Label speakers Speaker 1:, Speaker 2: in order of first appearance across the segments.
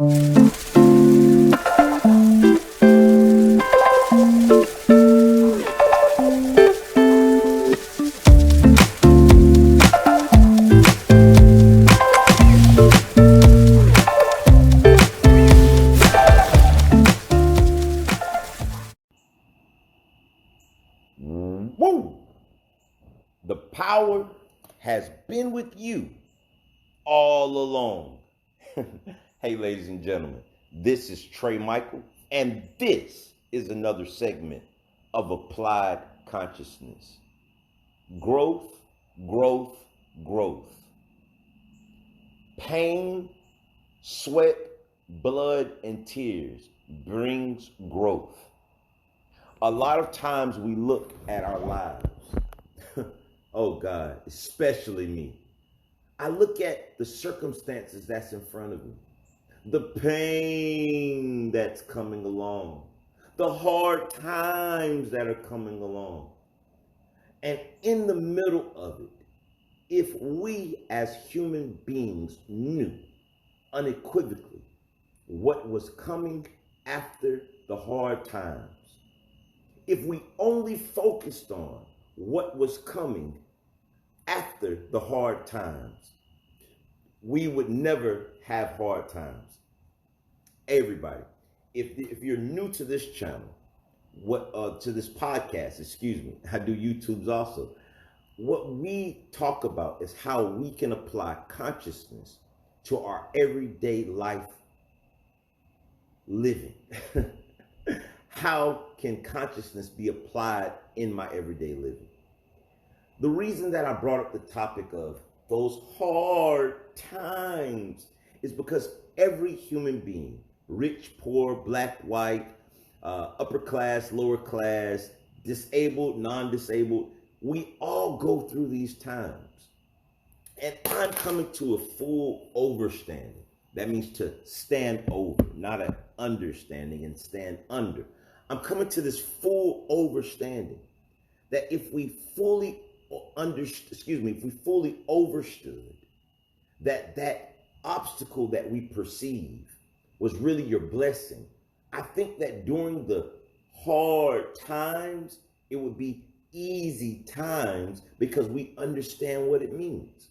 Speaker 1: Woo! The power has been with you all along. Hey, ladies and gentlemen, this is Trey Michael, and this is another segment of Applied Consciousness. Growth, growth, growth. Pain, sweat, blood, and tears brings growth. A lot of times we look at our lives. Oh God, especially me. I look at the circumstances that's in front of me, the pain that's coming along, the hard times that are coming along. And in the middle of it, if we as human beings knew unequivocally what was coming after the hard times, if we only focused on what was coming after the hard times, we would never have hard times. Everybody, if you're new to this channel, to this podcast, excuse me, I do YouTubes also. What we talk about is how we can apply consciousness to our everyday life living. How can consciousness be applied in my everyday living? The reason that I brought up the topic of those hard times is because every human being, rich, poor, black, white, upper class, lower class, disabled, non-disabled, we all go through these times. And I'm coming to a full overstanding. That means to stand over, not an understanding and stand under. I'm coming to this full overstanding that if we fully overstood that obstacle that we perceive was really your blessing, I think that during the hard times, it would be easy times because we understand what it means.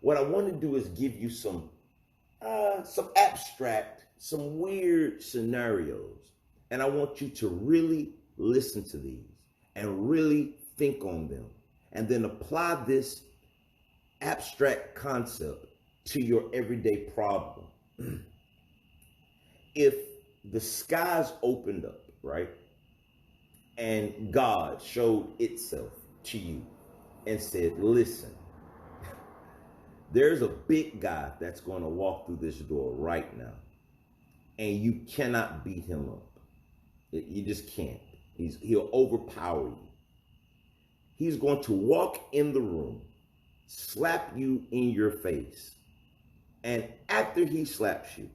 Speaker 1: What I want to do is give you some abstract, some weird scenarios. And I want you to really listen to these and really think on them and then apply this abstract concept to your everyday problem. If the skies opened up, right, and God showed itself to you and said, listen, there's a big guy that's going to walk through this door right now, and you cannot beat him up. You just can't. He'll overpower you. He's going to walk in the room, slap you in your face, and after he slaps you,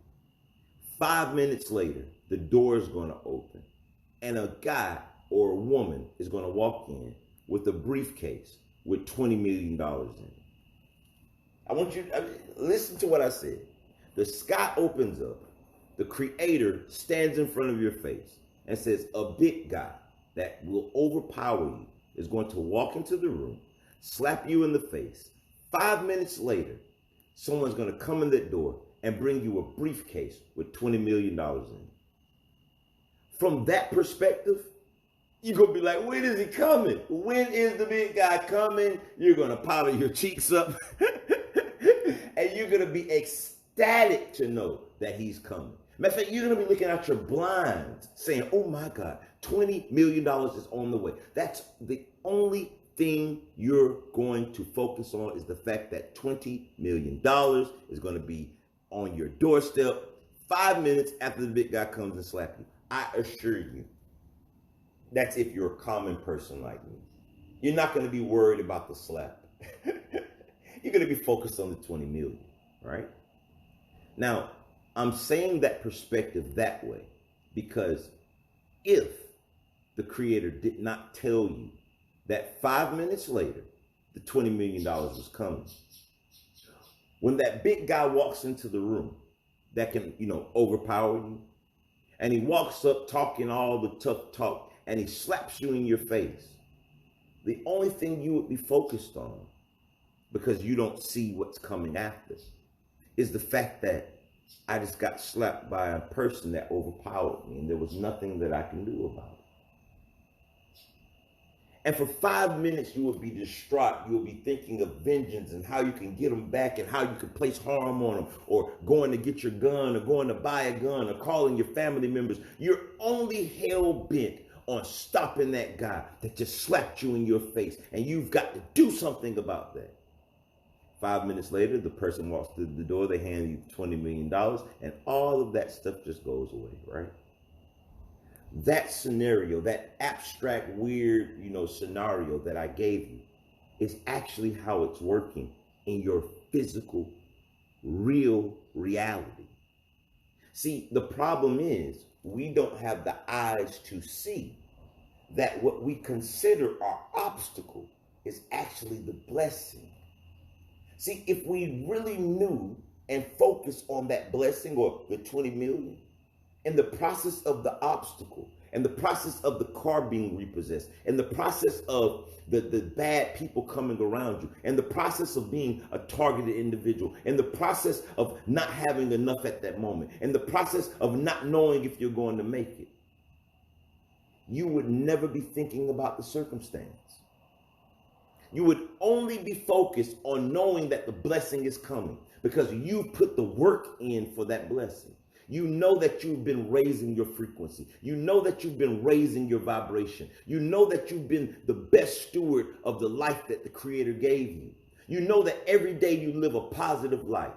Speaker 1: 5 minutes later, the door is going to open, and a guy or a woman is going to walk in with a briefcase with $20 million in it. I want you to listen to what I said. The sky opens up. The Creator stands in front of your face and says, a big guy that will overpower you is going to walk into the room, slap you in the face. 5 minutes later, someone's going to come in that door and bring you a briefcase with $20 million in it. From that perspective, you're going to be like, when is he coming? When is the big guy coming? You're going to powder your cheeks up and you're going to be ecstatic to know that he's coming. Matter of fact, you're going to be looking at your blinds saying, oh my God, $20 million is on the way. That's the only thing you're going to focus on, is the fact that $20 million is going to be on your doorstep 5 minutes after the big guy comes and slaps you. I assure you, that's if you're a common person like me. You're not going to be worried about the slap. You're going to be focused on the 20 million, right? Now, I'm saying that perspective that way because if the Creator did not tell you that 5 minutes later, the $20 million was coming, when that big guy walks into the room, that can, overpower you. And he walks up talking all the tough talk and he slaps you in your face. The only thing you would be focused on, because you don't see what's coming after, is the fact that I just got slapped by a person that overpowered me and there was nothing that I can do about it. And for 5 minutes, you will be distraught. You will be thinking of vengeance and how you can get them back and how you can place harm on them, or going to get your gun, or going to buy a gun, or calling your family members. You're only hell bent on stopping that guy that just slapped you in your face, and you've got to do something about that. 5 minutes later, the person walks through the door, they hand you $20 million, and all of that stuff just goes away, right? That scenario, that abstract, weird, scenario that I gave you is actually how it's working in your physical, real reality. See, the problem is we don't have the eyes to see that what we consider our obstacle is actually the blessing. See, if we really knew and focused on that blessing, or the 20 million, in the process of the obstacle, and the process of the car being repossessed, and the process of the bad people coming around you, and the process of being a targeted individual, and the process of not having enough at that moment, and the process of not knowing if you're going to make it, you would never be thinking about the circumstance. You would only be focused on knowing that the blessing is coming because you put the work in for that blessing. You know that you've been raising your frequency. You know that you've been raising your vibration. You know that you've been the best steward of the life that the Creator gave you. You know that every day you live a positive life.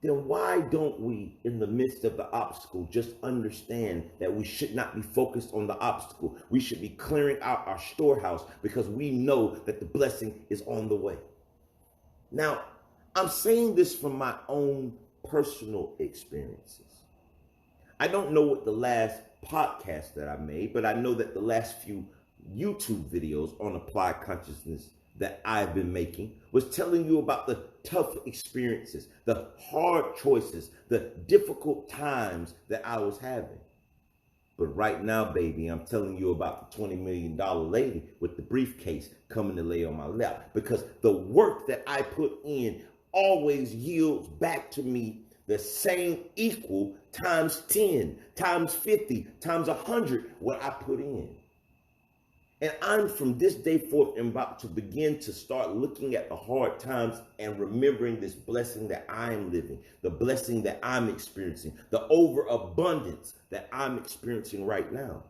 Speaker 1: Then why don't we, in the midst of the obstacle, just understand that we should not be focused on the obstacle? We should be clearing out our storehouse because we know that the blessing is on the way. Now, I'm saying this from my own personal experiences. I don't know what the last podcast that I made, but I know that the last few YouTube videos on applied consciousness that I've been making was telling you about the tough experiences, the hard choices, the difficult times that I was having. But right now, baby, I'm telling you about the $20 million lady with the briefcase coming to lay on my lap, because the work that I put in always yields back to me the same equal times 10, times 50, times 100 what I put in. And I'm from this day forth about to begin to start looking at the hard times and remembering this blessing that I'm living, the blessing that I'm experiencing, the overabundance that I'm experiencing right now.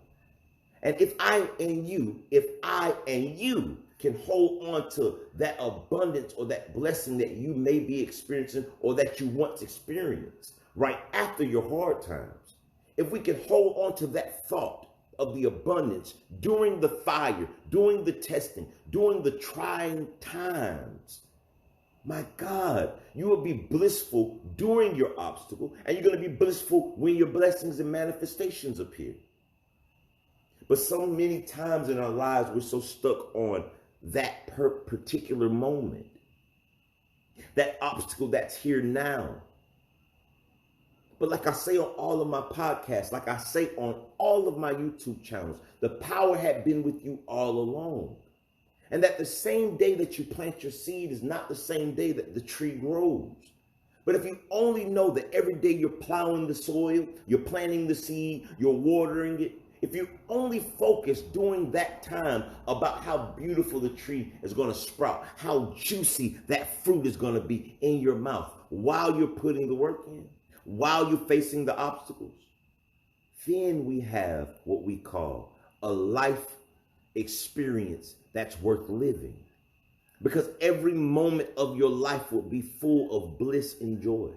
Speaker 1: And if I and you can hold on to that abundance or that blessing that you may be experiencing or that you once experienced right after your hard times, if we can hold on to that thought of the abundance during the fire, during the testing, during the trying times, my God, you will be blissful during your obstacle, and you're going to be blissful when your blessings and manifestations appear. But so many times in our lives, we're so stuck on that particular moment, that obstacle that's here now. But like I say on all of my podcasts, like I say on all of my YouTube channels, the power had been with you all along. And that the same day that you plant your seed is not the same day that the tree grows. But if you only know that every day you're plowing the soil, you're planting the seed, you're watering it, if you only focus during that time about how beautiful the tree is going to sprout, how juicy that fruit is going to be in your mouth while you're putting the work in, while you're facing the obstacles, then we have what we call a life experience that's worth living. Because every moment of your life will be full of bliss and joy.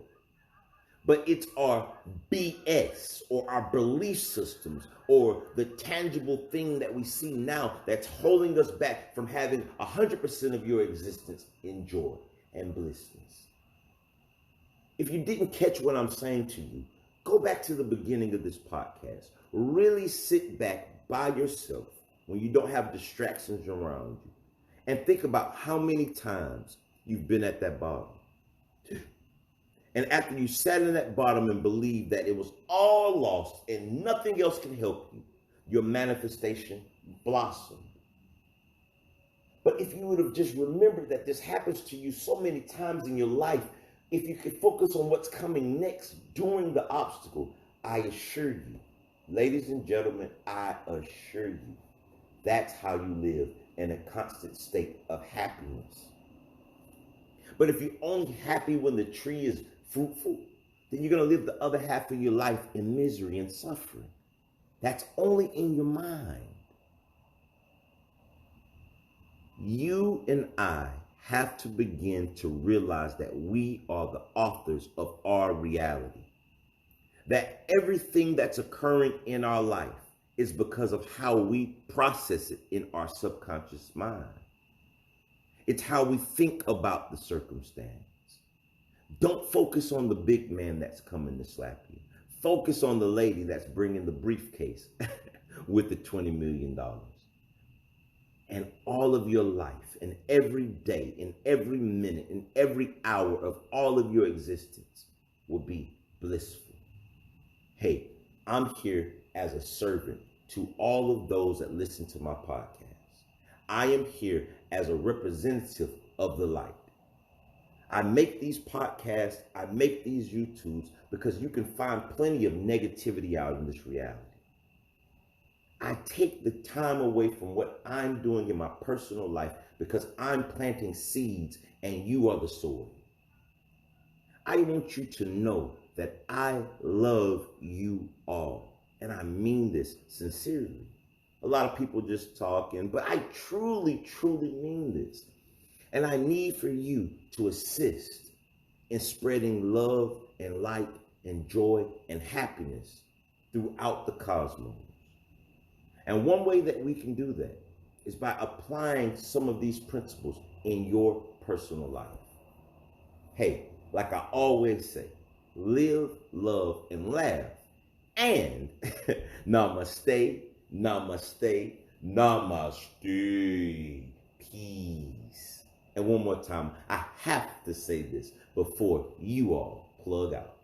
Speaker 1: But it's our BS or our belief systems or the tangible thing that we see now that's holding us back from having 100% of your existence in joy and blissness. If you didn't catch what I'm saying to you, go back to the beginning of this podcast. Really sit back by yourself when you don't have distractions around you and think about how many times you've been at that bottom. And after you sat in that bottom and believed that it was all lost and nothing else can help you, your manifestation blossomed. But if you would have just remembered that this happens to you so many times in your life, if you could focus on what's coming next during the obstacle, I assure you, ladies and gentlemen, I assure you, that's how you live in a constant state of happiness. But if you're only happy when the tree is fruitful, then you're going to live the other half of your life in misery and suffering. That's only in your mind. You and I have to begin to realize that we are the authors of our reality. That everything that's occurring in our life is because of how we process it in our subconscious mind. It's how we think about the circumstance. Don't focus on the big man that's coming to slap you. Focus on the lady that's bringing the briefcase with the $20 million. And all of your life, and every day, and every minute, and every hour of all of your existence will be blissful. Hey, I'm here as a servant to all of those that listen to my podcast. I am here as a representative of the light. I make these podcasts, I make these YouTubes because you can find plenty of negativity out in this reality. I take the time away from what I'm doing in my personal life because I'm planting seeds and you are the soil. I want you to know that I love you all. And I mean this sincerely. A lot of people just talking, but I truly, truly mean this. And I need for you to assist in spreading love and light and joy and happiness throughout the cosmos. And one way that we can do that is by applying some of these principles in your personal life. Hey, like I always say, live, love, and laugh. And namaste, namaste, namaste. Peace. And one more time, I have to say this before you all plug out.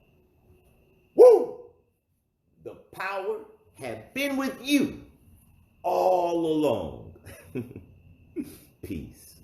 Speaker 1: Woo! The power have been with you all along. Peace.